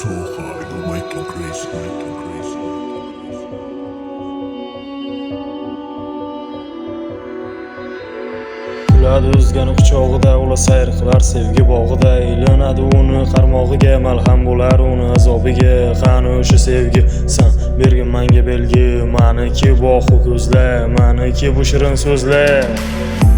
so high, it'll make you crazy, make you crazy. Kuladi o'zgani quchog'ida, ular sayr qilar sevgi bog'ida. Aylanadi uni qarmog'iga, malham bo'lar uni azobiga. Qani o'sha sevgi, san bergin menga belgi. Meniki boqu ko'zlar, meniki bu shirin so'zlar.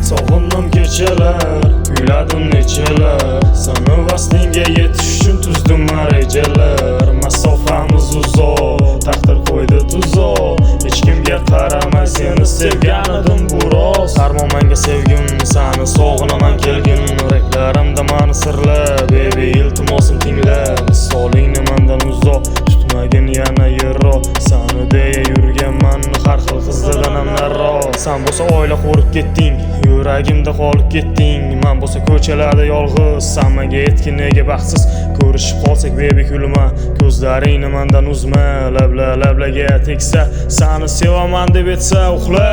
Sog'indim kechalar, kuyladim nechalar. Seni vaslingga yetish uchun tuzdim rejalar. Masofamiz uzoq, taqdir qo'ydi tuzoq. Hech kimga qaramay seni sevgan edim bu rost. Armon menga sevgim, seni sog'inaman kelgin. Reklarimda mani sirlab, baby iltimosim tingla. Misolingni mendan uzoq, tutmagin yana yero. Seni deya yurganman har xil qizlardan ham narroq. Sen bo'lsa oila qurib ketding, yuragimda qolib ketding. Men bo'lsa ko'chalarda yolg'iz, sen menga aytgin nega baxtsiz. Ko'rishib qolsak baby kulma, ko'zlaringni mendan uzma. Lablaga tegsa, seni sevaman deb aytsa uxla.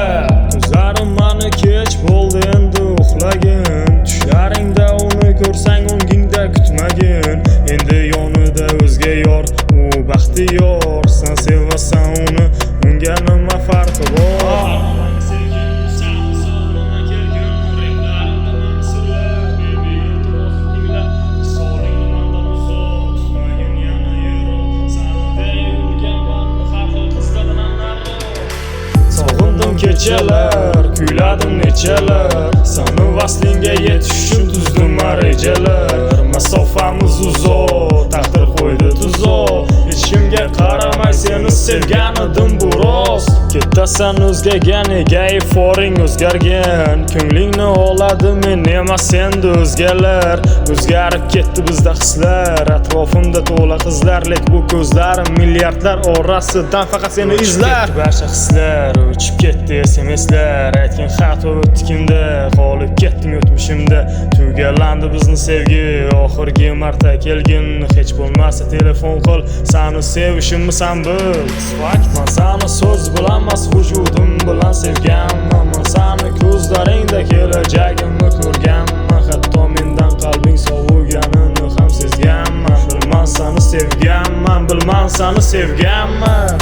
Ko'zlarim meni kech bo'ldi endi uxlagin. Tushlaringda uni ko'rsang o'ngingda kutmagin. Endi yonida o'zga yor, u baxtiyor. Sen sevasan uni, unga nima farqi bor? Kechalar, kuyladim nechalar. Seni vaslingga yetish uchun tuzdim rejalar. Masofamiz uzoq, taqdir qo'ydi tuzoq. Hech kimga qaramay seni sevgan edim bu rost. Ketasan o'zgaga, nega iforing o'zgargan? Ko'nglingni oladi men emas endi o'zgalar. O'zgarib ketdi bizda hislar, atrofimda to'la qizlar. Lek bu ko'zlarim milliardlar orasidan faqat seni izlar. Barcha hislar o'chib ketdi, SMS'lar. Aytgan xat o'tdi kimda, qolib ketdim o'tmishimda. Tugallandi bizni sevgi, oxirgi marta kelgin. Hech bo'lmasa telefon qil, seni sevishimni san bil. Fakt men seni so'z bilan emas, vujudim bilan sevganman. Men seni ko'zlaringda kelajagimni ko'rganman. Hatto mendan qalbing sovuganini ham sezganman. Bilman seni sevganman, bilman seni sevganman.